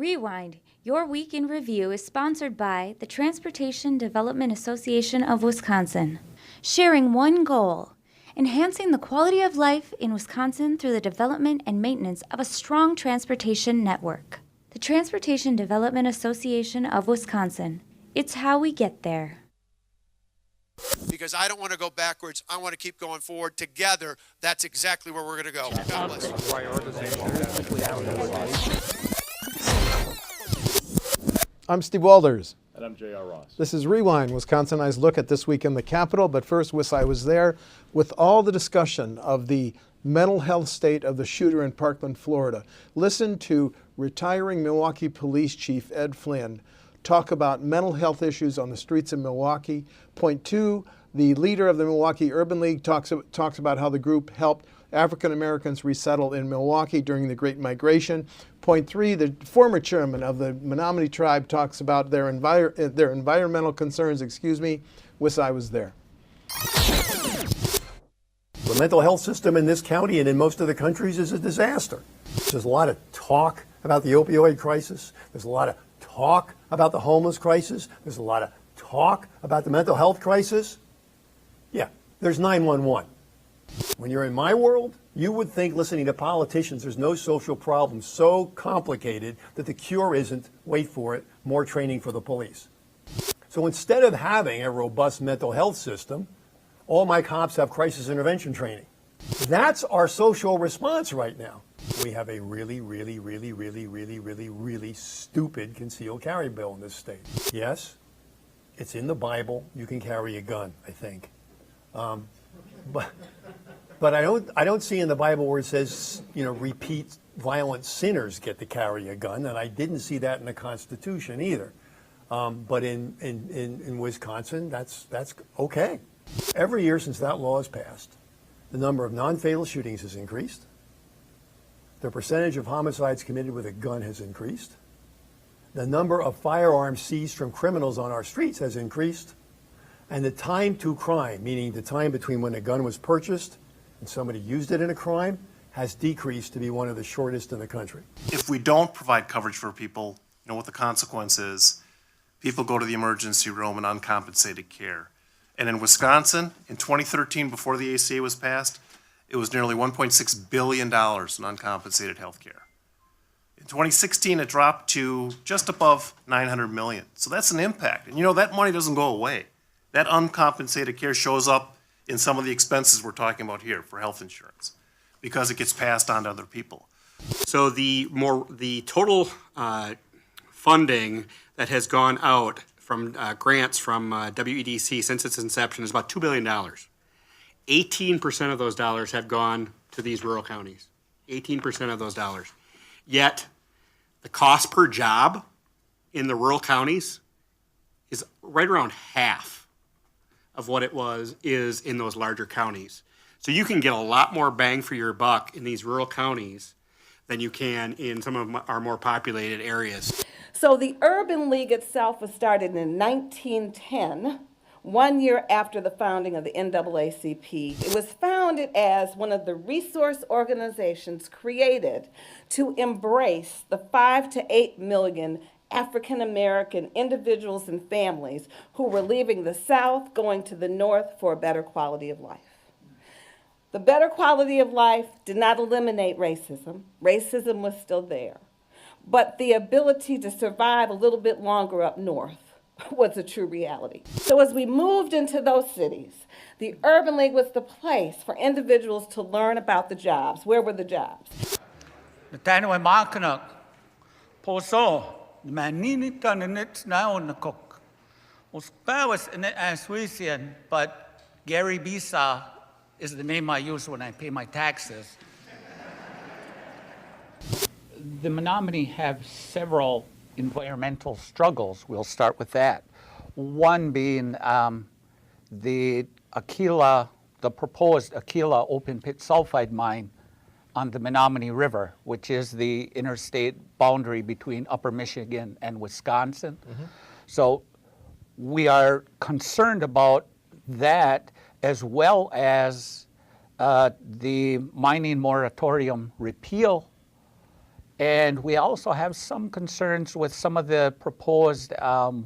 Rewind, your week in review is sponsored by the Transportation Development Association of Wisconsin, sharing one goal, enhancing the quality of life in Wisconsin through the development and maintenance of a strong transportation network. The Transportation Development Association of Wisconsin. It's how we get there. Because I don't want to go backwards. I want to keep going forward. Together, that's exactly where we're going to go. God bless you. I'm Steve Walders. And I'm J.R. Ross. This is Rewind, Wisconsinites look at this week in the Capitol. But first, I was there with all the discussion of the mental health state of the shooter in Parkland, Florida. Listen to retiring Milwaukee Police Chief Ed Flynn talk about mental health issues on the streets of Milwaukee. Point two, the leader of the Milwaukee Urban League talks about how the group helped African Americans resettle in Milwaukee during the Great Migration. Point three, the former chairman of the Menominee tribe talks about their environmental concerns. Wish I was there. The mental health system in this county and in most of the countries is a disaster. There's a lot of talk about the opioid crisis. There's a lot of talk about the homeless crisis. There's a lot of talk about the mental health crisis. Yeah, there's 911. When you're in my world, you would think listening to politicians, there's no social problem so complicated that the cure isn't, wait for it, more training for the police. So instead of having a robust mental health system, all my cops have crisis intervention training. That's our social response right now. We have a really stupid concealed carry bill in this state. Yes, it's in the Bible. You can carry a gun, I think. But I don't see in the Bible where it says, repeat violent sinners get to carry a gun, and I didn't see that in the Constitution either. But in Wisconsin, that's okay. Every year since that law is passed, the number of non-fatal shootings has increased. The percentage of homicides committed with a gun has increased. The number of firearms seized from criminals on our streets has increased. And the time to crime, meaning the time between when a gun was purchased and somebody used it in a crime, has decreased to be one of the shortest in the country. If we don't provide coverage for people, what the consequence is. People go to the emergency room in uncompensated care. And in Wisconsin, in 2013, before the ACA was passed, it was nearly $1.6 billion in uncompensated health care. In 2016, it dropped to just above $900 million. So that's an impact. And that money doesn't go away. That uncompensated care shows up in some of the expenses we're talking about here for health insurance because it gets passed on to other people. So the total funding that has gone out from grants from WEDC since its inception is about $2 billion. 18% of those dollars have gone to these rural counties. 18% of those dollars. Yet the cost per job in the rural counties is right around half of what it is in those larger counties. So you can get a lot more bang for your buck in these rural counties than you can in some of our more populated areas. So the Urban League itself was started in 1910, 1 year after the founding of the NAACP. It was founded as one of the resource organizations created to embrace the 5 to 8 million African American individuals and families who were leaving the South, going to the North for a better quality of life. The better quality of life did not eliminate racism. Racism was still there. But the ability to survive a little bit longer up north was a true reality. So as we moved into those cities, the Urban League was the place for individuals to learn about the jobs. Where were the jobs? But Gary Bisa is the name I use when I pay my taxes. The Menominee have several environmental struggles. We'll start with that. One being the proposed Aquila open pit sulfide mine on the Menominee River, which is the interstate boundary between Upper Michigan and Wisconsin. Mm-hmm. So we are concerned about that, as well as the mining moratorium repeal And we also have some concerns with some of the proposed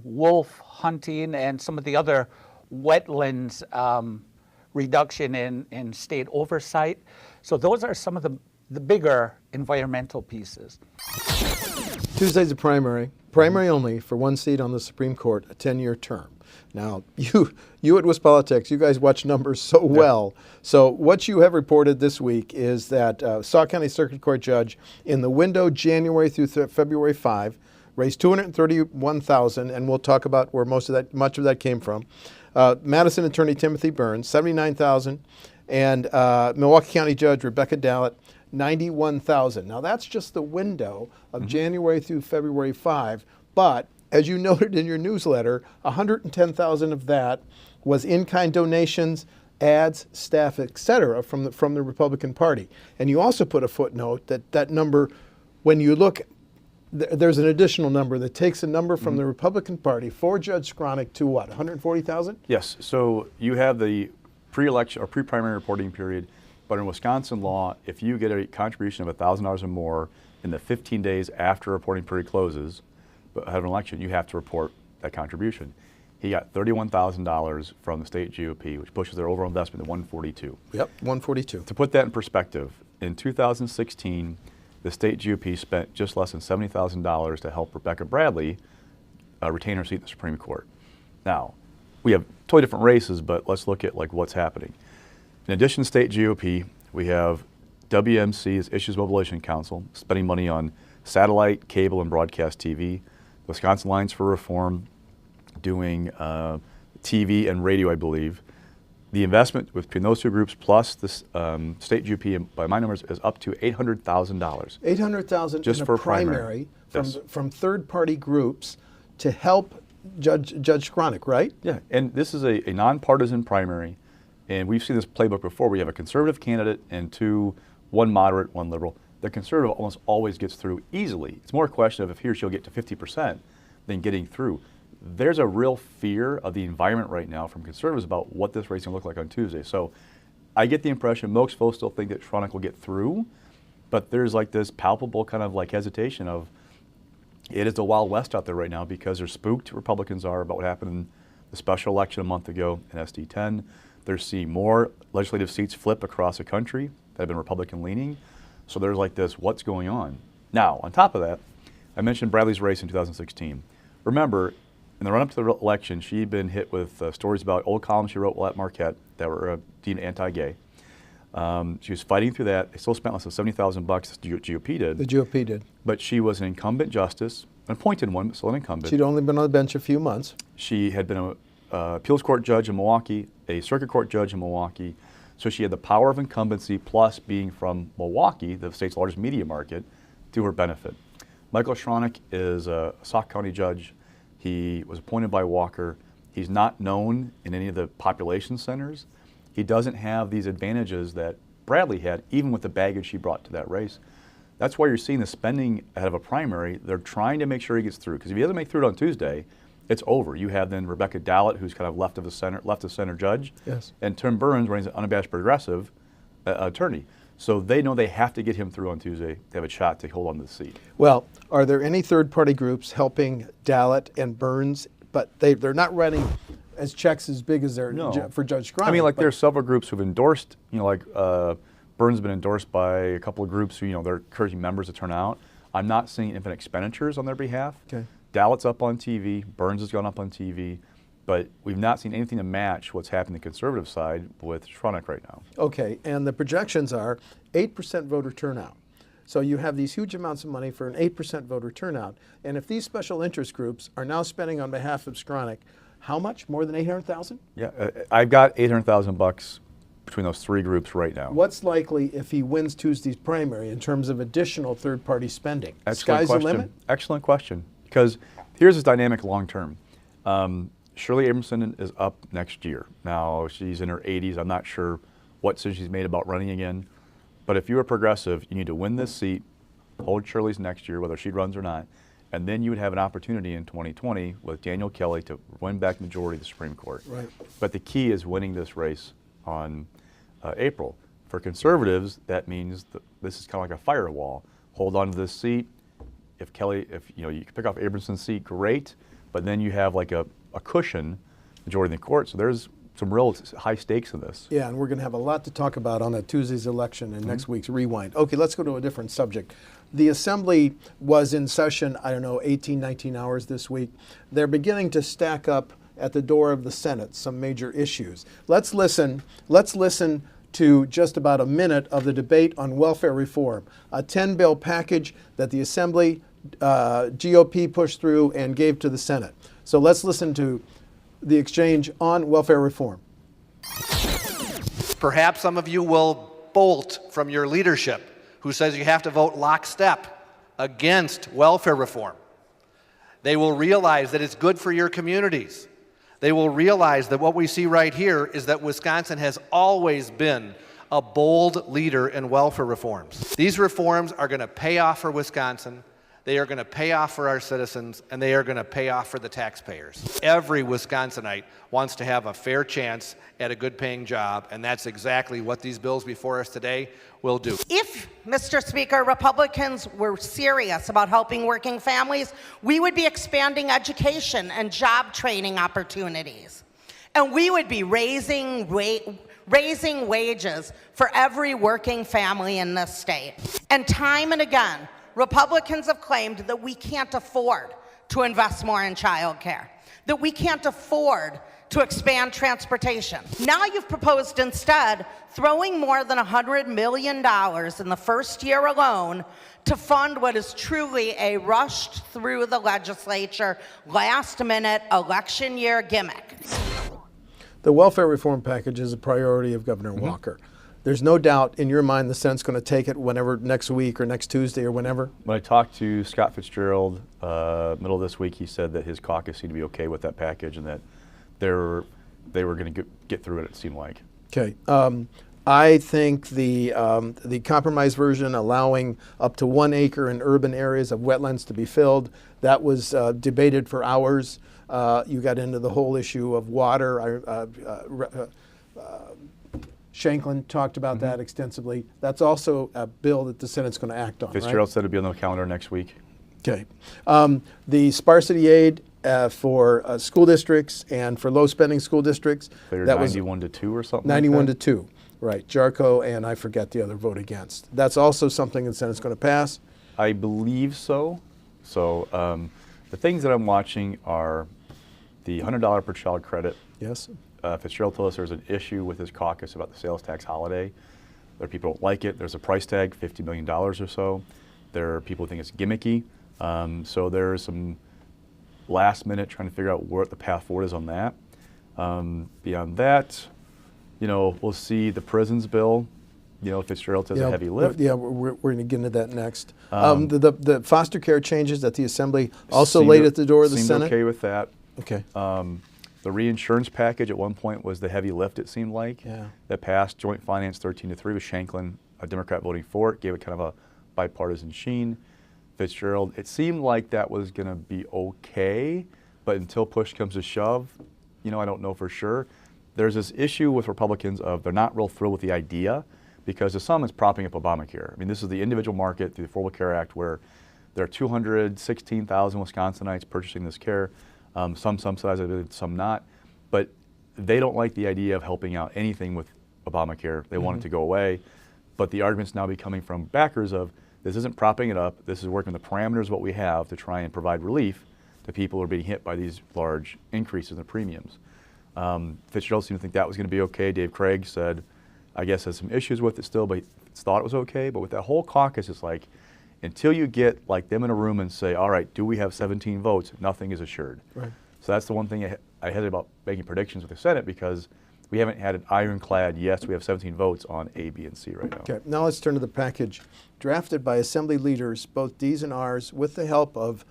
wolf hunting and some of the other wetlands reduction in state oversight. So those are some of the bigger environmental pieces. Tuesday's a primary only for one seat on the Supreme Court, a 10-year term. Now, you at WisPolitics, you guys watch numbers so well. So what you have reported this week is that Sauk County Circuit Court judge in the window January through February 5 raised $231,000, and we'll talk about where much of that came from. Madison attorney Timothy Burns, $79,000, and Milwaukee County Judge Rebecca Dallett, $91,000. Now that's just the window of January through February 5, but as you noted in your newsletter, $110,000 of that was in-kind donations, ads, staff, etc., from the Republican Party. And you also put a footnote that number, when you look, there's an additional number that takes a number from the Republican Party for Judge Skronik to what, 140,000? Yes. So you have the pre-election or pre-primary reporting period, but in Wisconsin law, if you get a contribution of $1,000 or more in the 15 days after reporting period closes, but ahead of an election, you have to report that contribution. He got $31,000 from the state GOP, which pushes their overall investment to $142. Yep, 142. To put that in perspective, in 2016, the state GOP spent just less than $70,000 to help Rebecca Bradley retain her seat in the Supreme Court. Now, we have totally different races, but let's look at like what's happening. In addition to state GOP, we have WMC's Issues Mobilization Council spending money on satellite, cable, and broadcast TV. Wisconsin Lines for Reform doing TV and radio, I believe. The investment between those two groups plus the state GOP, by my numbers, is up to $800,000. $800,000 just in for a primary yes. from third-party groups to help Judge Skronik, right? Yeah, and this is a nonpartisan primary, and we've seen this playbook before. We have a conservative candidate and one moderate, one liberal. The conservative almost always gets through easily. It's more a question of if he or she'll get to 50% than getting through. There's a real fear of the environment right now from conservatives about what this race is going to look like on Tuesday. So I get the impression most folks still think that Skronik will get through, but there's like this palpable kind of like hesitation of it is the Wild West out there right now because they're spooked, Republicans are, about what happened in the special election a month ago in SD 10. They're seeing more legislative seats flip across the country that have been Republican leaning. So there's like this, what's going on? Now, on top of that, I mentioned Bradley's race in 2016. Remember, in the run-up to the election, she'd been hit with stories about old columns she wrote at Marquette that were deemed anti-gay. She was fighting through that. They still spent less than $70,000, the GOP did. The GOP did. But she was an incumbent justice, an appointed one, but still an incumbent. She'd only been on the bench a few months. She had been an appeals court judge in Milwaukee, a circuit court judge in Milwaukee. So she had the power of incumbency plus being from Milwaukee, the state's largest media market, to her benefit. Michael Skronik is a Sauk County judge. He was appointed by Walker. He's not known in any of the population centers. He doesn't have these advantages that Bradley had, even with the baggage she brought to that race. That's why you're seeing the spending ahead of a primary. They're trying to make sure he gets through, because if he doesn't make through it on Tuesday, it's over. You have then Rebecca Dallett, who's kind of left of center judge, yes, and Tim Burns, running as an unabashed progressive attorney. So they know they have to get him through on Tuesday to have a shot to hold on to the seat. Well, are there any third-party groups helping Dallett and Burns, but they're not running as checks as big as they're for Judge Skronik? I mean, like there are several groups who've endorsed, like Burns has been endorsed by a couple of groups who, they're encouraging members to turn out. I'm not seeing infinite expenditures on their behalf. Okay. Dallett's up on TV, Burns has gone up on TV, but we've not seen anything to match what's happening on the conservative side with Skronik right now. Okay, and the projections are 8% voter turnout. So you have these huge amounts of money for an 8% voter turnout. And if these special interest groups are now spending on behalf of Skronik, how much? More than 800,000? Yeah, I've got $800,000 between those three groups right now. What's likely if he wins Tuesday's primary in terms of additional third-party spending? Excellent Sky's question. the limit? Excellent question. Because here's this dynamic long term. Shirley Abramson is up next year. Now, she's in her 80s. I'm not sure what decision she's made about running again. But if you're a progressive, you need to win this seat, hold Shirley's next year, whether she runs or not, and then you would have an opportunity in 2020 with Daniel Kelly to win back majority of the Supreme Court. Right. But the key is winning this race on April. For conservatives, that means this is kind of like a firewall. hold on to this seat. If you can pick off Abramson's seat, great, but then you have like a cushion majority in the court. So there's some real high stakes in this. Yeah, and we're going to have a lot to talk about on that Tuesday's election and next week's rewind. Okay, let's go to a different subject. The Assembly was in session, 18, 19 hours this week. They're beginning to stack up at the door of the Senate some major issues. Let's listen to just about a minute of the debate on welfare reform, a 10-bill package that the Assembly GOP pushed through and gave to the Senate. So let's listen to the exchange on welfare reform. Perhaps some of you will bolt from your leadership who says you have to vote lockstep against welfare reform. They will realize that it's good for your communities. They will realize that what we see right here is that Wisconsin has always been a bold leader in welfare reforms. These reforms are going to pay off for Wisconsin. They are going to pay off for our citizens, and they are going to pay off for the taxpayers. Every Wisconsinite wants to have a fair chance at a good-paying job, and that's exactly what these bills before us today will do. If, Mr. Speaker, Republicans were serious about helping working families, we would be expanding education and job training opportunities. And we would be raising wages for every working family in this state. And time and again, Republicans have claimed that we can't afford to invest more in child care, that we can't afford to expand transportation. Now you've proposed instead throwing more than $100 million in the first year alone to fund what is truly a rushed through the legislature, last-minute election year gimmick. The welfare reform package is a priority of Governor Walker. There's no doubt in your mind the Senate's going to take it whenever, next week or next Tuesday or whenever? When I talked to Scott Fitzgerald middle of this week, he said that his caucus seemed to be okay with that package and that they were going to get through it seemed like. Okay. I think the compromise version allowing up to 1 acre in urban areas of wetlands to be filled, that was debated for hours. You got into the whole issue of water. Shanklin talked about that extensively. That's also a bill that the Senate's going to act on, Fitzgerald right? said it'll be on the calendar next week. Okay. The sparsity aid for school districts and for low-spending school districts. They're that 91 to 2 or something 91 like to 2, right. Jarko and I forget the other vote against. That's also something the Senate's going to pass? I believe so. So the things that I'm watching are the $100 per child credit. Yes. Fitzgerald told us there's an issue with his caucus about the sales tax holiday. There are people who don't like it. There's a price tag, $50 million or so. There are people who think it's gimmicky. So there's some last minute trying to figure out what the path forward is on that. Beyond that, we'll see the prisons bill. Fitzgerald says a heavy lift. Yeah, we're going to get into that next. The foster care changes that the Assembly also laid at the door of the Senate. Okay with that. Okay. The reinsurance package at one point was the heavy lift, it seemed like. Yeah. That passed joint finance 13-3 with Shanklin, a Democrat, voting for it, gave it kind of a bipartisan sheen. Fitzgerald, it seemed like that was going to be okay, but until push comes to shove, I don't know for sure. There's this issue with Republicans of they're not real thrilled with the idea because to some it's propping up Obamacare. I mean, this is the individual market through the Affordable Care Act where there are 216,000 Wisconsinites purchasing this care. Some subsidized, some not. But they don't like the idea of helping out anything with Obamacare. They want it to go away. But the argument's now becoming from backers of this isn't propping it up. This is working the parameters of what we have to try and provide relief to people who are being hit by these large increases in the premiums. Fitzgerald seemed to think that was going to be okay. Dave Craig said, I guess, has some issues with it still, but he thought it was okay. But with that whole caucus, it's like, until you get like them in a room and say, all right, do we have 17 votes? Nothing is assured. Right. So that's the one thing I hesitate about making predictions with the Senate because we haven't had an ironclad, yes, we have 17 votes on A, B, and C right now. Okay, now let's turn to the package drafted by Assembly leaders, both D's and R's, with the help of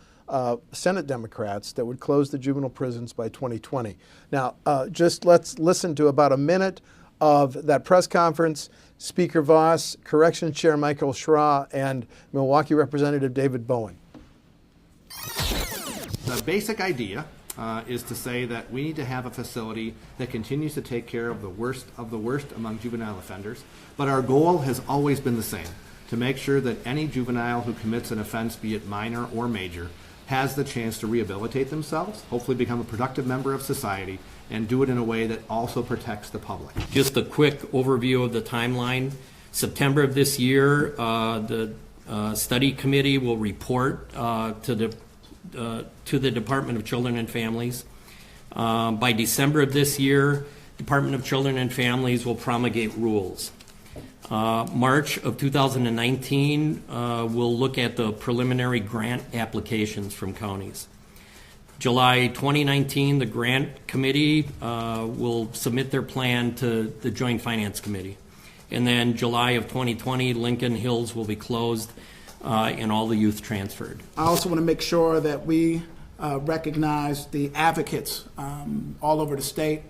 Senate Democrats that would close the juvenile prisons by 2020. Now, just let's listen to about a minute of that press conference. Speaker Voss, Corrections Chair Michael Schra, and Milwaukee Representative David Bowen. The basic idea is to say that we need to have a facility that continues to take care of the worst among juvenile offenders, but our goal has always been the same, to make sure that any juvenile who commits an offense, be it minor or major, has the chance to rehabilitate themselves, hopefully become a productive member of society, and do it in a way that also protects the public. Just a quick overview of the timeline. September of this year, the study committee will report to the Department of Children and Families. By December of this year, Department of Children and Families will promulgate rules. March of 2019, we'll look at the preliminary grant applications from counties. July 2019, the grant committee will submit their plan to the Joint Finance Committee. And then July of 2020, Lincoln Hills will be closed and all the youth transferred. I also want to make sure that we recognize the advocates all over the state,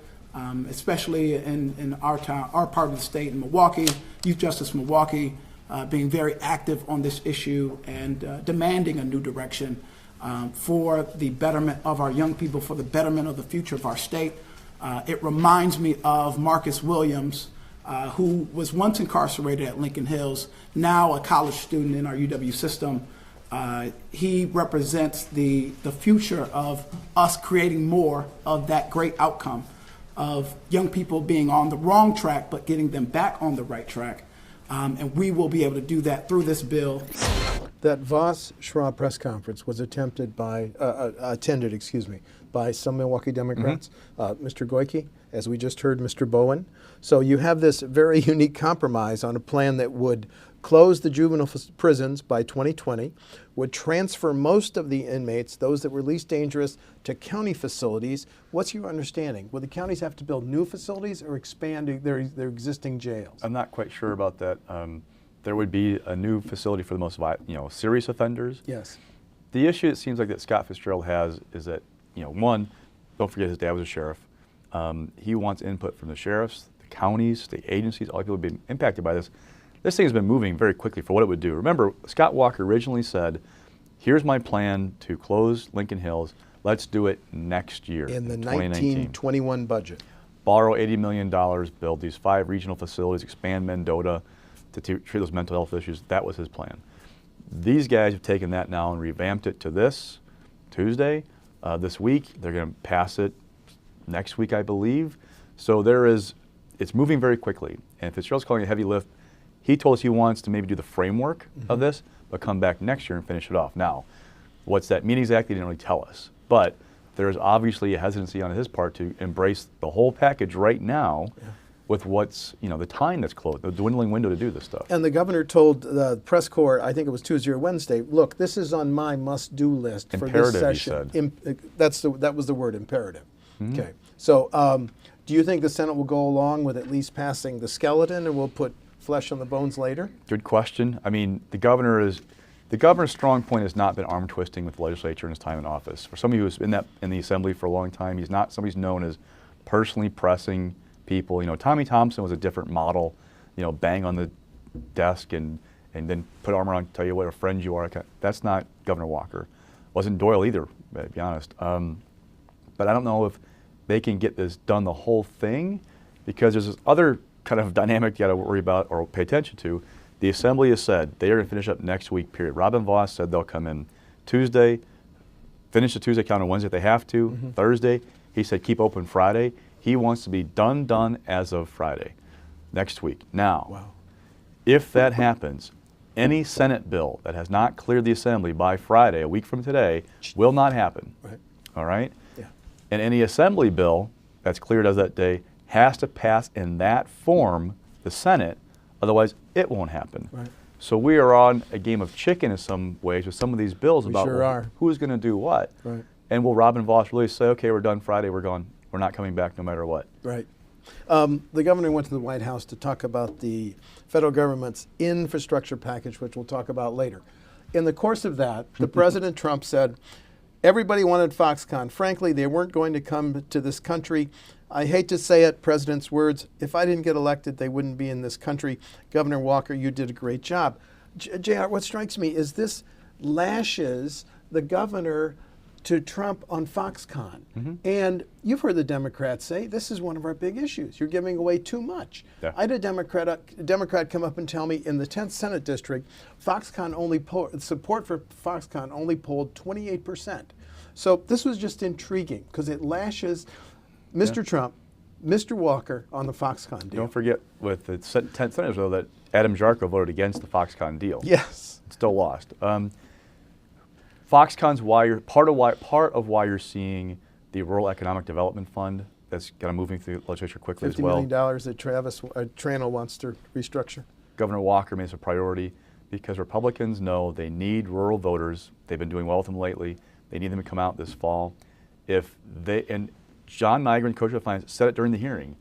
especially in our town, our part of the state in Milwaukee, Youth Justice Milwaukee, being very active on this issue and demanding a new direction for the betterment of our young people, for the betterment of the future of our state. It reminds me of Marcus Williams, who was once incarcerated at Lincoln Hills, now a college student in our UW system. He represents the future of us creating more of that great outcome of young people being on the wrong track but getting them back on the right track. And we will be able to do that through this bill. That Voss-Schwab press conference was attended by some Milwaukee Democrats, Mr. Goyke, as we just heard, Mr. Bowen. So you have this very unique compromise on a plan that would close the juvenile prisons by 2020, would transfer most of the inmates, those that were least dangerous, to county facilities. What's your understanding? Will the counties have to build new facilities or expand their existing jails? I'm not quite sure about that. There would be a new facility for the most serious offenders. Yes. The issue it seems like that Scott Fitzgerald has is that, one, don't forget his dad was a sheriff. He wants input from the sheriffs, the counties, the agencies, all the people being impacted by this. This thing has been moving very quickly for what it would do. Remember, Scott Walker originally said, here's my plan to close Lincoln Hills. Let's do it next year. In the 1921 budget. Borrow $80 million, build these 5 regional facilities, expand Mendota to treat those mental health issues. That was his plan. These guys have taken that now and revamped it to this Tuesday, this week. They're going to pass it next week, I believe. So it's moving very quickly. And Fitzgerald's calling it a heavy lift. He told us he wants to maybe do the framework of this, but come back next year and finish it off. Now, what's that mean exactly? He didn't really tell us. But there is obviously a hesitancy on his part to embrace the whole package right now with what's, the time that's closed, the dwindling window to do this stuff. And the governor told the press corps, I think it was Tuesday or Wednesday, look, this is on my must-do list for this session. Imperative, he said. That was the word, imperative. Okay. So do you think the Senate will go along with at least passing the skeleton and we'll put flesh on the bones later? Good question. I mean, the governor's strong point has not been arm twisting with the legislature in his time in office. For somebody who's been in the assembly for a long time, he's not somebody who's known as personally pressing people. Tommy Thompson was a different model. Bang on the desk and then put arm around, tell you what a friend you are. That's not Governor Walker. Wasn't Doyle either, to be honest. But I don't know if they can get this done the whole thing, because there's this other kind of dynamic you got to worry about or pay attention to. The Assembly has said they are going to finish up next week, period. Robin Voss said they'll come in Tuesday, finish the Tuesday count on Wednesday if they have to. Thursday, he said keep open Friday. He wants to be done as of Friday, next week. Now, if that happens, any Senate bill that has not cleared the Assembly by Friday, a week from today, will not happen. Right. All right? Yeah. And any Assembly bill that's cleared as that day has to pass in that form the Senate, otherwise it won't happen. Right. So we are on a game of chicken in some ways with some of these bills about who's going to do what. Right. And will Robin Voss really say, okay, we're done Friday, we're gone, we're not coming back no matter what? Right. The governor went to the White House to talk about the federal government's infrastructure package, which we'll talk about later. In the course of that, the President Trump said, everybody wanted Foxconn. Frankly, they weren't going to come to this country. I hate to say it, President's words, if I didn't get elected, they wouldn't be in this country. Governor Walker, you did a great job. JR, what strikes me is this lashes the governor to Trump on Foxconn. And you've heard the Democrats say, this is one of our big issues. You're giving away too much. Yeah. I had a Democrat come up and tell me in the 10th Senate District, support for Foxconn only polled 28%. So this was just intriguing because it lashes Mr. Trump, Mr. Walker on the Foxconn deal. Don't forget with the 10th Senate, though, that Adam Jarko voted against the Foxconn deal. Yes. Still lost. Foxconn's part of why you're seeing the Rural Economic Development Fund that's kind of moving through the legislature quickly as well. $50 million that Tranel wants to restructure. Governor Walker made this a priority because Republicans know they need rural voters. They've been doing well with them lately. They need them to come out this fall. And John Nygren, Coach of Finance, said it during the hearing.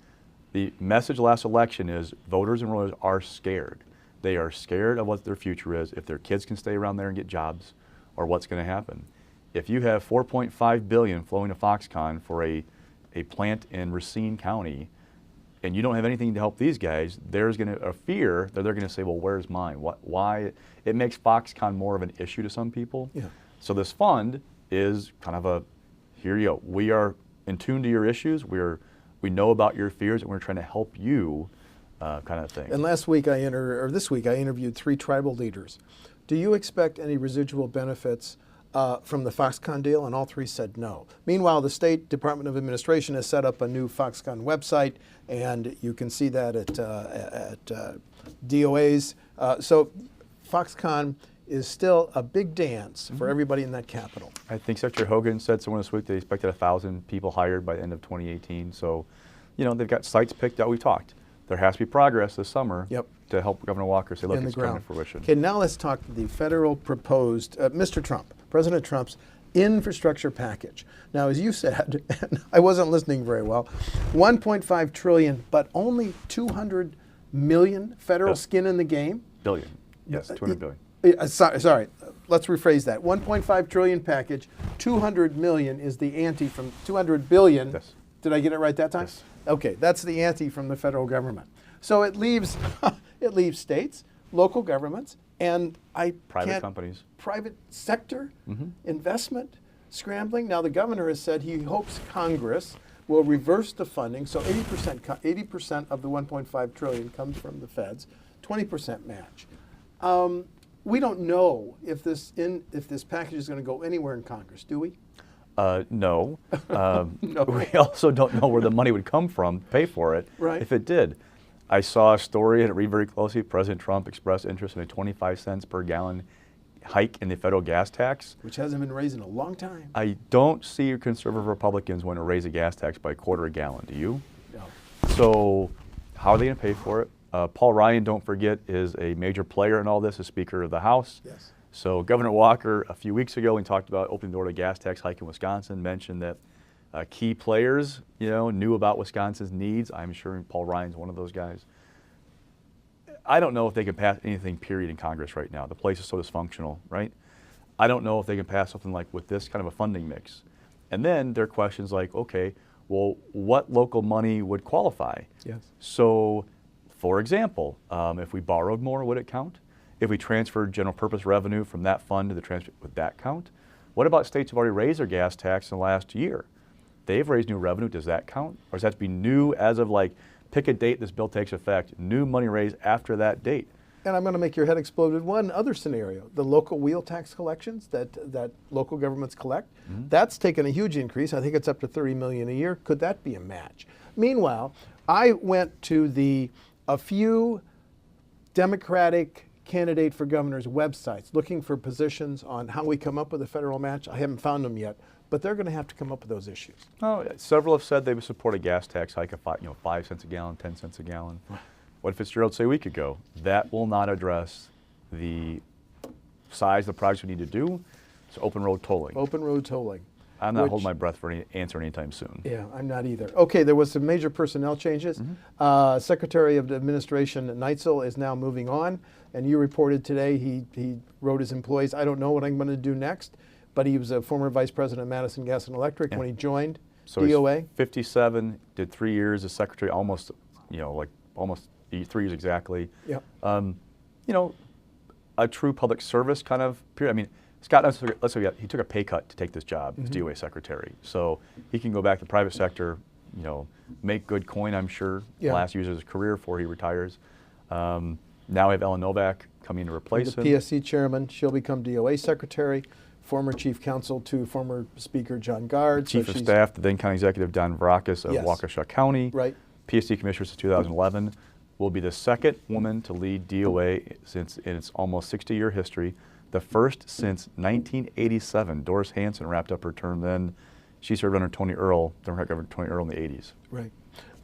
The message last election is voters and rural areas are scared. They are scared of what their future is, if their kids can stay around there and get jobs, or what's going to happen. If you have $4.5 billion flowing to Foxconn for a plant in Racine County, and you don't have anything to help these guys, there's going to a fear that they're going to say, well, where's mine? Why? It makes Foxconn more of an issue to some people. Yeah. So this fund is kind of a, here you go. We are in tune to your issues. We know about your fears, and we're trying to help you, kind of thing. And this week I interviewed 3 tribal leaders. Do you expect any residual benefits from the Foxconn deal? And all 3 said no. Meanwhile, the State Department of Administration has set up a new Foxconn website, and you can see that at DOA's. So Foxconn is still a big dance for everybody in that capital. I think Secretary Hogan said somewhere this week they expected 1,000 people hired by the end of 2018. So, they've got sites picked out. We talked. There has to be progress this summer to help Governor Walker say, look, it's coming to fruition. Okay, now let's talk the federal proposed, Mr. Trump, President Trump's infrastructure package. Now, as you said, and I wasn't listening very well, $1.5 trillion, but only $200 million federal skin in the game? Billion. Yes, $200 billion. Sorry, let's rephrase that. $1.5 trillion package, $200 million is the ante from $200 billion. Yes. Did I get it right that time? Yes. Okay, that's the ante from the federal government. So it leaves states, local governments, and companies, private sector investment scrambling. Now the governor has said he hopes Congress will reverse the funding, so 80% of the 1.5 trillion comes from the feds, 20% match. We don't know if this package is going to go anywhere in Congress, do we? No. No. We also don't know where the money would come from to pay for it if it did. I saw a story, and read very closely, President Trump expressed interest in a 25 cents per gallon hike in the federal gas tax. Which hasn't been raised in a long time. I don't see conservative Republicans want to raise a gas tax by $0.25 a gallon. Do you? No. So how are they going to pay for it? Paul Ryan, don't forget, is a major player in all this, as Speaker of the House. Yes. So Governor Walker, a few weeks ago, when he talked about opening the door to gas tax hike in Wisconsin, mentioned that key players, knew about Wisconsin's needs. I'm sure Paul Ryan's one of those guys. I don't know if they can pass anything, period, in Congress right now. The place is so dysfunctional, right? I don't know if they can pass something like with this kind of a funding mix. And then there are questions like, okay, well, what local money would qualify? Yes. So, for example, if we borrowed more, would it count? If we transferred general purpose revenue from that fund to the transfer, would that count? What about states who've already raised their gas tax in the last year? They've raised new revenue, does that count? Or does that have to be new as of pick a date this bill takes effect, new money raised after that date? And I'm going to make your head explode with one other scenario. The local wheel tax collections that local governments collect, that's taken a huge increase. I think it's up to $30 million a year. Could that be a match? Meanwhile, I went to a few Democratic candidate for governor's websites looking for positions on how we come up with a federal match. I haven't found them yet, but they're going to have to come up with those issues. Oh, several have said they would support a gas tax hike of 5 cents a gallon, 10 cents a gallon. What Fitzgerald said a week ago, that will not address the size of the projects we need to do. It's open road tolling. Open road tolling. I'm not holding my breath for any answer anytime soon. Yeah, I'm not either. Okay, there was some major personnel changes. Secretary of the Administration Neitzel is now moving on, and you reported today he wrote his employees, I don't know what I'm going to do next, but he was a former vice president of Madison Gas and Electric when he joined DOA. He's 57, did 3 years as secretary, almost 3 years exactly. Yeah. A true public service kind of period. I mean, Scott, let's say he took a pay cut to take this job as DOA Secretary. So he can go back to the private sector, make good coin, I'm sure, last years of his career before he retires. Now we have Ellen Novak coming to replace him. The PSC chairman, she'll become DOA Secretary, former chief counsel to former Speaker John Gard. Chief of staff to then County Executive Don Varakis of Waukesha County. Right. PSC commissioner since 2011. Will be the second woman to lead DOA since in its almost 60-year history. The first since 1987. Doris Hanson wrapped up her term then. She served under Tony Earl, Democratic Governor Tony Earl in the 80s. Right.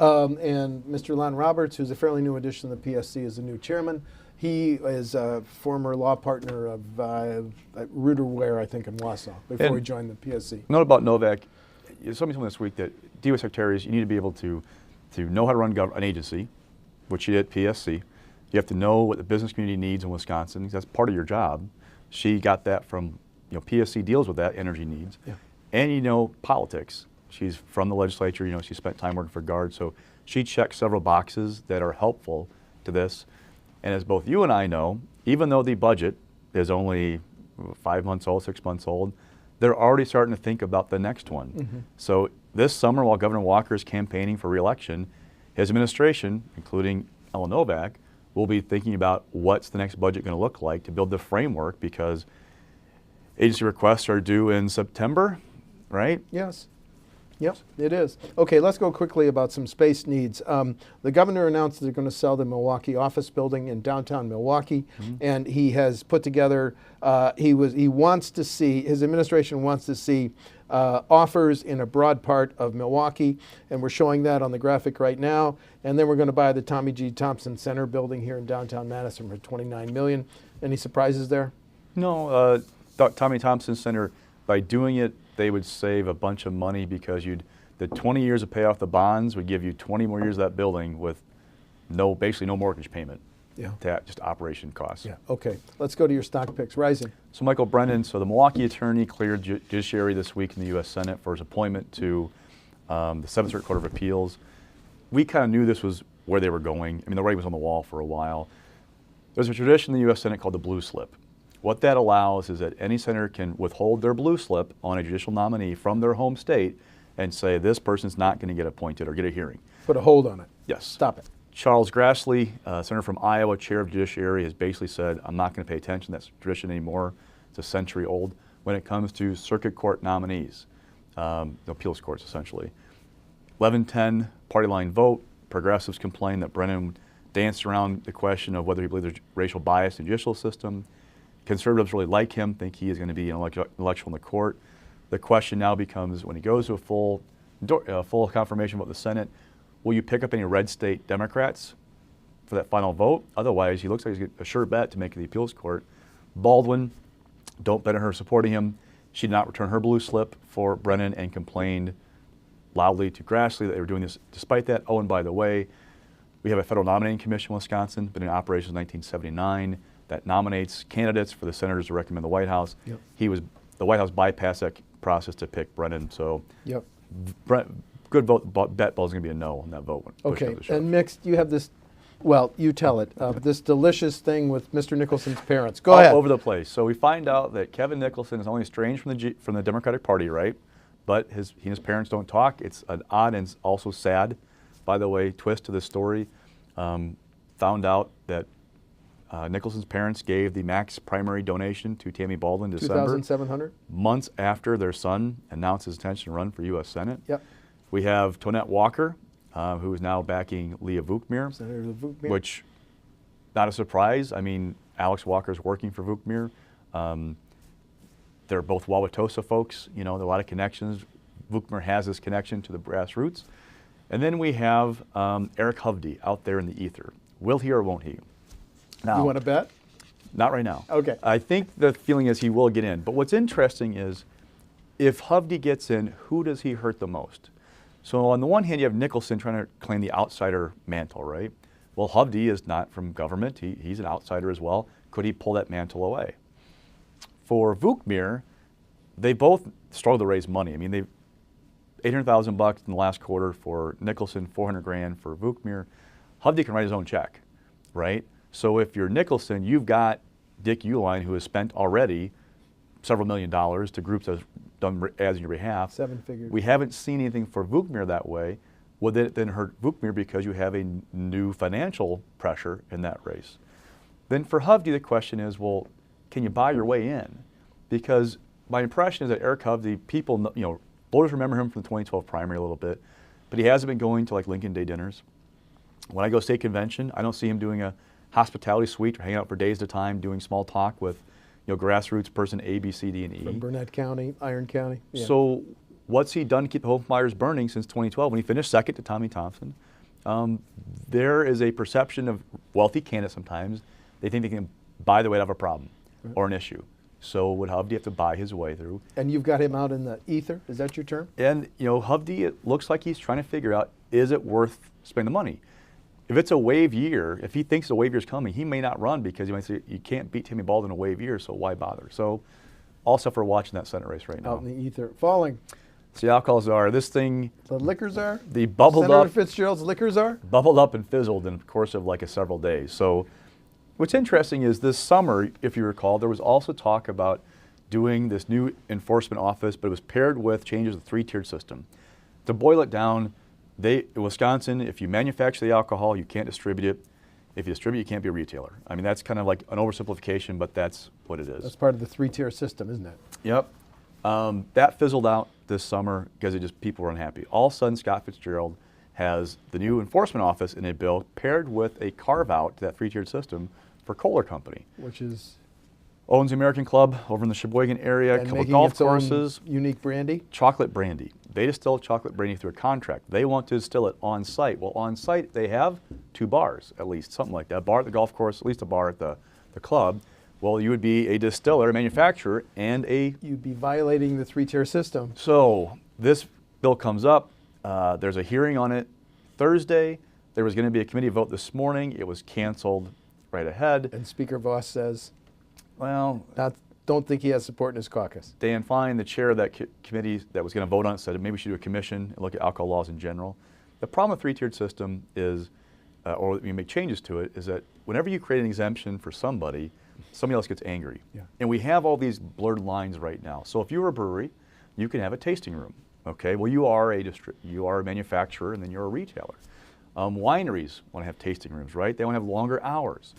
And Mr. Lon Roberts, who's a fairly new addition to the PSC, is the new chairman. He is a former law partner of Reuter Ware, I think, in Wausau, before he joined the PSC. Note about Novak, somebody told me this week that DOA secretaries, you need to be able to know how to run an agency, which you did at PSC. You have to know what the business community needs in Wisconsin. That's part of your job. She got that from, PSC deals with that, energy needs. Yeah. And politics. She's from the legislature, she spent time working for Gard, so she checked several boxes that are helpful to this. And as both you and I know, even though the budget is only 5 months old, 6 months old, they're already starting to think about the next one. Mm-hmm. So this summer, while Governor Walker is campaigning for re-election, his administration, including Ellen Novak, will be thinking about what's the next budget going to look like to build the framework, because agency requests are due in September, right? Yes. Yep, it is. Okay, let's go quickly about some space needs. The governor announced they're going to sell the Milwaukee office building in downtown Milwaukee, and he has put together, his administration wants to see offers in a broad part of Milwaukee, and we're showing that on the graphic right now. And then we're going to buy the Tommy G. Thompson Center building here in downtown Madison for $29 million. Any surprises there? No, Tommy Thompson Center, by doing it, they would save a bunch of money, because the 20 years to pay off the bonds would give you 20 more years of that building with basically no mortgage payment. Yeah. Just operation costs. Yeah. Okay. Let's go to your stock picks. Rising. So Michael Brennan, the Milwaukee attorney cleared judiciary this week in the U.S. Senate for his appointment to the 7th Circuit Court of Appeals. We kind of knew this was where they were going. I mean, the writing was on the wall for a while. There's a tradition in the U.S. Senate called the blue slip. What that allows is that any senator can withhold their blue slip on a judicial nominee from their home state and say this person's not going to get appointed or get a hearing. Put a hold on it. Yes. Stop it. Charles Grassley, senator from Iowa, chair of judiciary, has basically said, I'm not going to pay attention to that tradition anymore. It's a century old when it comes to circuit court nominees, appeals courts essentially. 11-10, party line vote. Progressives complain that Brennan danced around the question of whether he believes there's racial bias in the judicial system. Conservatives really like him, think he is going to be an intellectual in the court. The question now becomes, when he goes to a full confirmation vote in the Senate, will you pick up any red state Democrats for that final vote? Otherwise, he looks like he's a sure bet to make the appeals court. Baldwin, don't bet on her supporting him. She did not return her blue slip for Brennan and complained loudly to Grassley that they were doing this despite that. Oh, and by the way, we have a federal nominating commission in Wisconsin, been in operation since 1979. That nominates candidates for the senators to recommend the White House. Yep. The White House bypassed that process to pick Brennan. So, yep. Good vote. Bet Ball's going to be a no on that vote. Okay. And mixed, you have this. Well, you tell it. This delicious thing with Mr. Nicholson's parents. Go ahead. All over the place. So we find out that Kevin Nicholson is only estranged from the Democratic Party, right? But he and his parents don't talk. It's an odd and also sad, by the way, twist to this story. Found out that Nicholson's parents gave the max primary donation to Tammy Baldwin in December. $2,700? Months after their son announced his intention to run for U.S. Senate. Yep. We have Tonette Walker, who is now backing Leah Vukmir, Senator Vukmir, which, not a surprise. I mean, Alex Walker's working for Vukmir. They're both Wauwatosa folks. There are a lot of connections. Vukmir has this connection to the grassroots. And then we have Eric Hovde out there in the ether. Will he or won't he? Now, you want to bet? Not right now. Okay. I think the feeling is he will get in. But what's interesting is, if Hovde gets in, who does he hurt the most? So on the one hand, you have Nicholson trying to claim the outsider mantle, right? Well, Hovde is not from government. He's an outsider as well. Could he pull that mantle away? For Vukmir, they both struggle to raise money. I mean, they've $800,000 in the last quarter for Nicholson, $400,000 for Vukmir. Hovde can write his own check, right? So if you're Nicholson, you've got Dick Uihlein, who has spent already several $1 million to groups that have done ads on your behalf. 7 figures. We haven't seen anything for Vukmir that way. Would it then hurt Vukmir because you have a new financial pressure in that race? Then for Hovde, the question is, well, can you buy your way in? Because my impression is that Eric Hovde, people, voters remember him from the 2012 primary a little bit, but he hasn't been going to like Lincoln Day dinners. When I go state convention, I don't see him doing a hospitality suite or hanging out for days at a time doing small talk with grassroots person A, B, C, D, and E. From Burnett County, Iron County. Yeah. So what's he done to keep the home fires burning since 2012 when he finished second to Tommy Thompson? There is a perception of wealthy candidates sometimes. They think they can buy their way out of a problem or an issue. So would Hovde have to buy his way through? And you've got him out in the ether, is that your term? And Hovde, it looks like he's trying to figure out, is it worth spending the money? If it's a wave year, if he thinks the wave year is coming, he may not run because he might say, you can't beat Timmy Bald in a wave year, so why bother? So also for watching that Senate race right now. Out in the ether. Falling. So the alcohol czar, this thing. The liquor czar? The bubbled Senator up. Fitzgerald's liquor czar? Bubbled up and fizzled in the course of like several days. So what's interesting is this summer, if you recall, there was also talk about doing this new enforcement office, but it was paired with changes to the 3-tiered system. To boil it down, in Wisconsin, if you manufacture the alcohol, you can't distribute it. If you distribute, you can't be a retailer. I mean, that's kind of like an oversimplification, but that's what it is. That's part of the 3-tier system, isn't it? Yep. That fizzled out this summer because people were unhappy. All of a sudden, Scott Fitzgerald has the new enforcement office in a bill paired with a carve-out to that 3-tiered system for Kohler Company. Which is? Owns the American Club over in the Sheboygan area, a couple of golf courses. Unique brandy? Chocolate brandy. They distill chocolate brandy through a contract. They want to distill it on site. Well, on site, they have 2 bars, at least, something like that. A bar at the golf course, at least a bar at the club. Well, you would be a distiller, a manufacturer, and You'd be violating the 3-tier system. So this bill comes up. There's a hearing on it Thursday. There was going to be a committee vote this morning. It was canceled right ahead. And Speaker Voss says, well, don't think he has support in his caucus. Dan Fine, the chair of that committee that was going to vote on it, said maybe we should do a commission and look at alcohol laws in general. The problem with 3-tiered system is, or you make changes to it, is that whenever you create an exemption for somebody else gets angry. Yeah. And we have all these blurred lines right now. So if you're a brewery, you can have a tasting room. Okay, well you are a manufacturer and then you're a retailer. Wineries want to have tasting rooms, right? They want to have longer hours.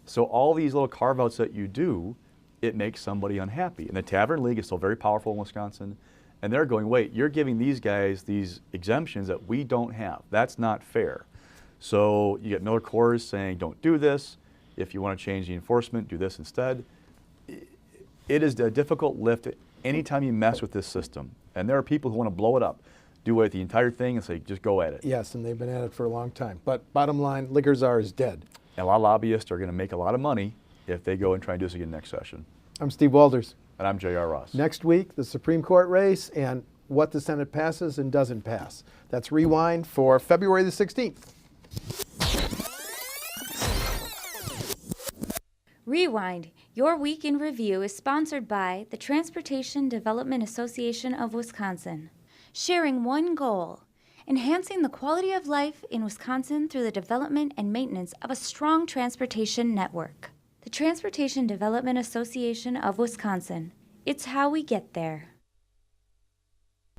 So all these little carve-outs that you do, it makes somebody unhappy. And the Tavern League is still very powerful in Wisconsin. And they're going, wait, you're giving these guys these exemptions that we don't have. That's not fair. So you get Miller Coors saying, don't do this. If you want to change the enforcement, do this instead. It is a difficult lift anytime you mess with this system. And there are people who want to blow it up, do away with the entire thing and say, just go at it. Yes, and they've been at it for a long time. But bottom line, liquor czar is dead. And a lot of lobbyists are going to make a lot of money if they go and try and do this again next session. I'm Steve Walders. And I'm J.R. Ross. Next week, the Supreme Court race and what the Senate passes and doesn't pass. That's Rewind for February the 16th. Rewind, your week in review, is sponsored by the Transportation Development Association of Wisconsin. Sharing one goal, enhancing the quality of life in Wisconsin through the development and maintenance of a strong transportation network. The Transportation Development Association of Wisconsin. It's how we get there.